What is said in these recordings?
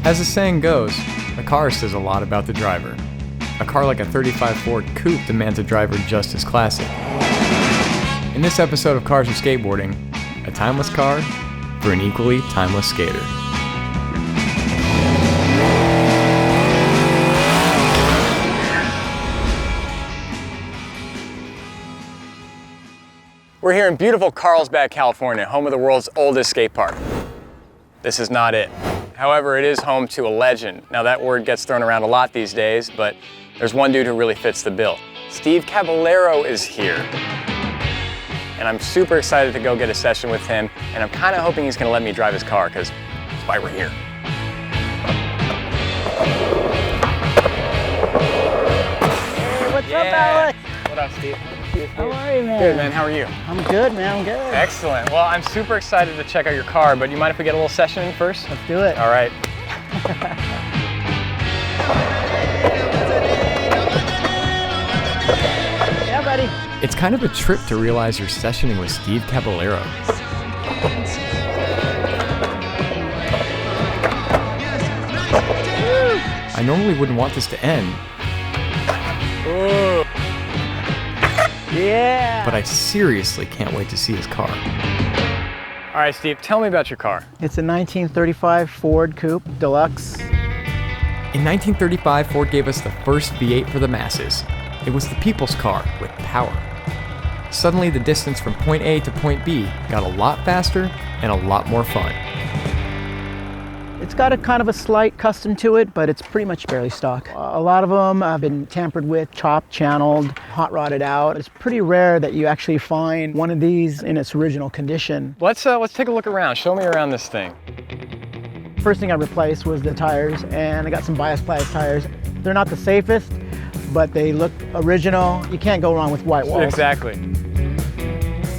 As the saying goes, the car says a lot about the driver. A car like a 35 Ford Coupe demands a driver just as classic. In this episode of Cars and Skateboarding, a timeless car for an equally timeless skater. We're here in beautiful Carlsbad, California, home of the world's oldest skate park. This is not it. However, it is home to a legend. Now that word gets thrown around a lot these days, but there's one dude who really fits the bill. Steve Caballero is here. And I'm super excited to go get a session with him, and I'm kind of hoping he's gonna let me drive his car, because that's why we're here. Hey, what's up, Alec? What up, Steve? How are you, man? Good, man. How are you? I'm good, man. I'm good. Excellent. Well, I'm super excited to check out your car, but do you mind if we get a little session in first? Let's do it. All right. Yeah, buddy. It's kind of a trip to realize you're sessioning with Steve Caballero. I normally wouldn't want this to end. Ooh. Yeah. But I seriously can't wait to see his car. All right, Steve, tell me about your car. It's a 1935 Ford Coupe Deluxe. In 1935, Ford gave us the first V8 for the masses. It was the people's car with power. Suddenly, the distance from point A to point B got a lot faster and a lot more fun. It's got a kind of a slight custom to it, but it's pretty much barely stock. A lot of them have been tampered with, chopped, channeled, hot rodded out. It's pretty rare that you actually find one of these in its original condition. Let's take a look around. Show me around this thing. First thing I replaced was the tires, and I got some bias plastic tires. They're not the safest, but they look original. You can't go wrong with white walls. Exactly.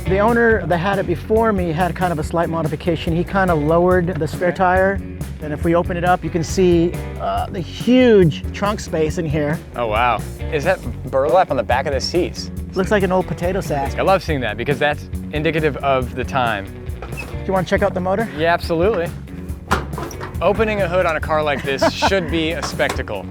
The owner that had it before me had kind of a slight modification. He kind of lowered the spare tire. And if we open it up, you can see the huge trunk space in here. Oh, wow. Is that burlap on the back of the seats? Looks like an old potato sack. I love seeing that because that's indicative of the time. Do you want to check out the motor? Yeah, absolutely. Opening a hood on a car like this should be a spectacle.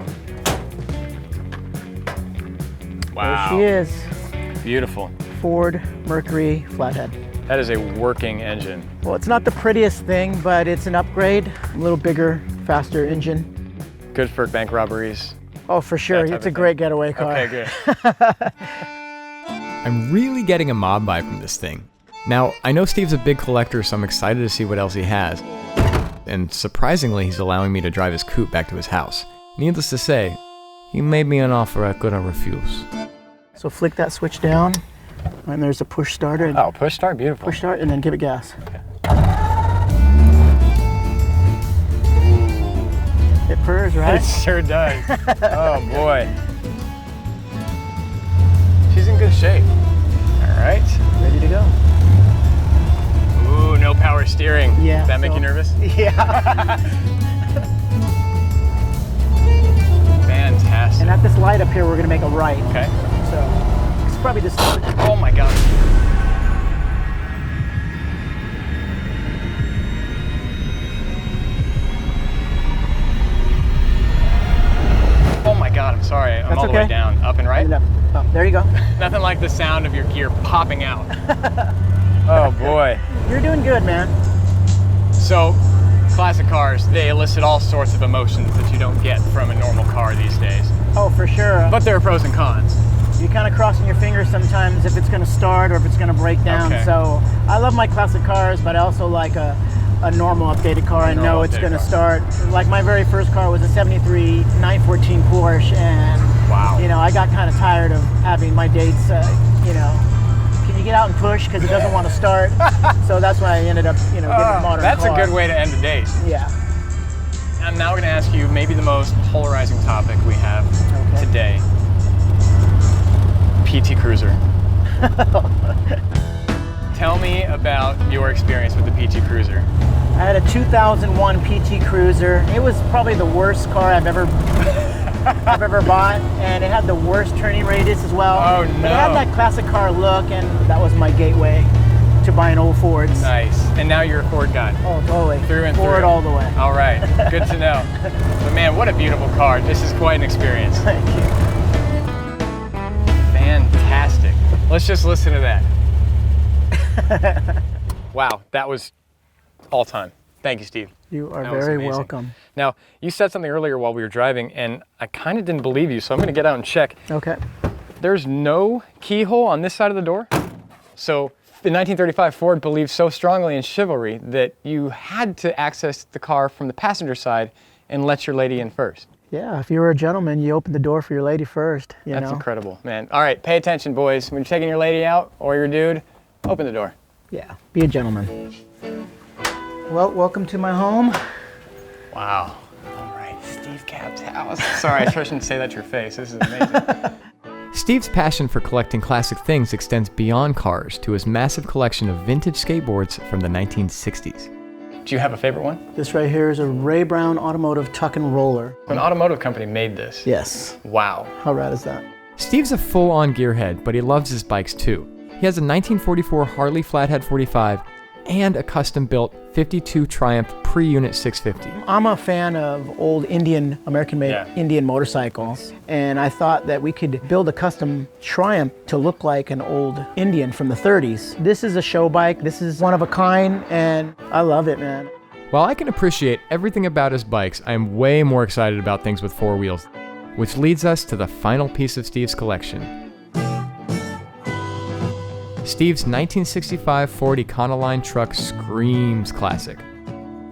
Wow. There she is. Beautiful. Ford Mercury flathead. That is a working engine. Well, it's not the prettiest thing, but it's an upgrade. A little bigger, faster engine. Good for bank robberies. Oh, for sure. It's a great getaway car. Okay, good. I'm really getting a mob vibe from this thing. Now, I know Steve's a big collector, so I'm excited to see what else he has. And surprisingly, he's allowing me to drive his coupe back to his house. Needless to say, he made me an offer I couldn't refuse. So flick that switch down, and there's a push starter. Oh, push start, beautiful. Push start, and then give it gas. Okay. It purrs, right? It sure does. Oh boy. She's in good shape. All right. Ready to go. Ooh, no power steering. Yeah. Does that make you nervous? Yeah. Fantastic. And at this light up here, we're gonna make a right. Okay. So it's probably this. Oh my God. Oh my God, I'm sorry. I'm That's all the way okay. down. Up and right? Oh, there you go. Nothing like the sound of your gear popping out. Oh boy. You're doing good, man. So, classic cars, they elicit all sorts of emotions that you don't get from a normal car these days. Oh, for sure. But there are pros and cons. You're kind of crossing your fingers sometimes if it's going to start or if it's going to break down. Okay. So I love my classic cars, but I also like a normal updated car. I know it's going to start. Like my very first car was a 73 914 Porsche, and wow. You know, I got kind of tired of having my dates, you know, can you get out and push because it doesn't want to start. So that's why I ended up, you know, getting a modern that's car. a good way to end a date. Yeah. I'm now going to ask you maybe the most polarizing topic we have today. PT Cruiser. Tell me about your experience with the PT Cruiser. I had a 2001 PT Cruiser. It was probably the worst car I've ever bought, and it had the worst turning radius as well. Oh no! But it had that classic car look, and that was my gateway to buying old Fords. Nice. And now you're a Ford guy. Oh, totally. Through and Ford through. all the way. All right, good to know. But man, what a beautiful car. This is quite an experience. Thank you. Fantastic. Let's just listen to that. Wow, that was all time. Thank you, Steve. You are That was very amazing. welcome. Now, you said something earlier while we were driving, and I kind of didn't believe you, so I'm going to get out and check. Okay. There's no keyhole on this side of the door. So in 1935, Ford believed so strongly in chivalry that you had to access the car from the passenger side and let your lady in first. Yeah, if you were a gentleman, you opened the door for your lady first, you That's know? incredible, man. All right, pay attention, boys. When you're taking your lady out or your dude, open the door. Yeah, be a gentleman. Well, welcome to my home. Wow. All right, Steve Cab's house. Sorry, I shouldn't say that to your face. This is amazing. Steve's passion for collecting classic things extends beyond cars to his massive collection of vintage skateboards from the 1960s. Do you have a favorite one? This right here is a Ray Brown Automotive Tuck and Roller. An automotive company made this. Yes. Wow. How rad is that? Steve's a full-on gearhead, but he loves his bikes too. He has a 1944 Harley Flathead 45 and a custom-built 52 Triumph pre-unit 650. I'm a fan of old American-made Indian motorcycles, and I thought that we could build a custom Triumph to look like an old Indian from the 30s. This is a show bike. This is one of a kind, and I love it, man. While I can appreciate everything about his bikes, I am way more excited about things with four wheels, which leads us to the final piece of Steve's collection. Steve's 1965 Ford Econoline truck screams classic.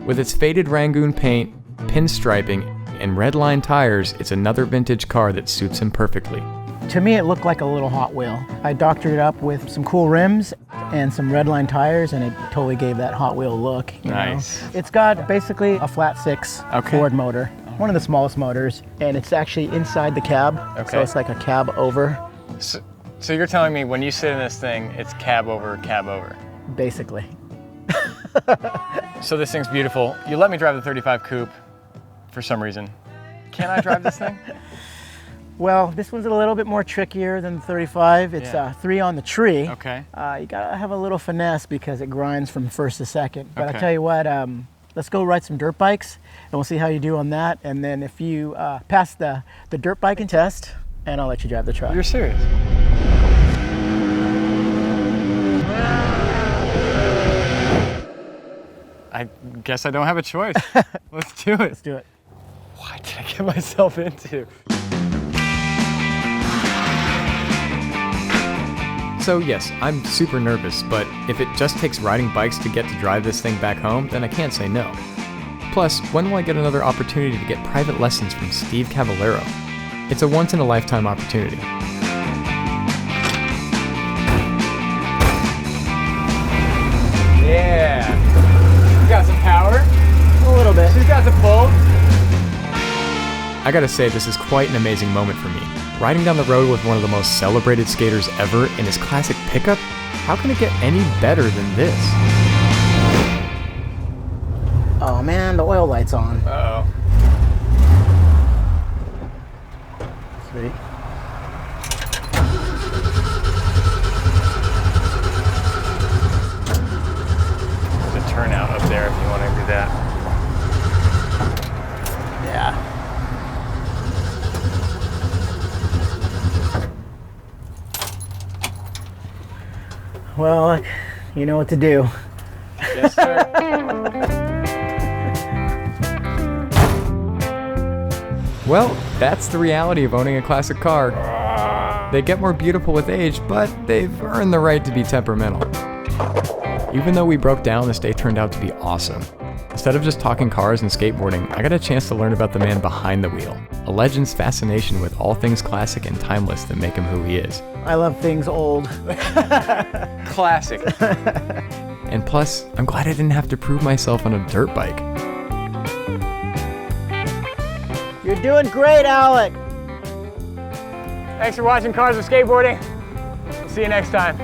With its faded Rangoon paint, pinstriping, and red line tires, it's another vintage car that suits him perfectly. To me, it looked like a little Hot Wheel. I doctored it up with some cool rims and some red line tires, and it totally gave that Hot Wheel look. You know? It's got basically a flat six Ford motor, one of the smallest motors, and it's actually inside the cab, so it's like a cab over. So you're telling me when you sit in this thing, it's cab over, cab over? Basically. So this thing's beautiful. You let me drive the 35 Coupe for some reason. Can I drive this thing? Well, this one's a little bit more trickier than the 35. It's 3 on the tree. Okay. You gotta have a little finesse because it grinds from first to second. But Okay. I tell you what, let's go ride some dirt bikes, and we'll see how you do on that. And then if you pass the dirt biking test, and I'll let you drive the truck. You're serious? I guess I don't have a choice. Let's do it. Let's do it. What did I get myself into? So yes, I'm super nervous, but if it just takes riding bikes to get to drive this thing back home, then I can't say no. Plus, when will I get another opportunity to get private lessons from Steve Caballero? It's a once-in-a-lifetime opportunity. Yeah. You got some power? A little bit. She's got the pull. I gotta say, this is quite an amazing moment for me. Riding down the road with one of the most celebrated skaters ever in his classic pickup, how can it get any better than this? Oh man, the oil light's on. Uh-oh. Sweet. There's a turnout up there if you want to do that. Yeah. Well, you know what to do. Yes, sir. Well, that's the reality of owning a classic car. They get more beautiful with age, but they've earned the right to be temperamental. Even though we broke down, this day turned out to be awesome. Instead of just talking cars and skateboarding, I got a chance to learn about the man behind the wheel, a legend's fascination with all things classic and timeless that make him who he is. I love things old. Classic. And plus, I'm glad I didn't have to prove myself on a dirt bike. You're doing great, Alec. Thanks for watching Cars and Skateboarding. We'll see you next time.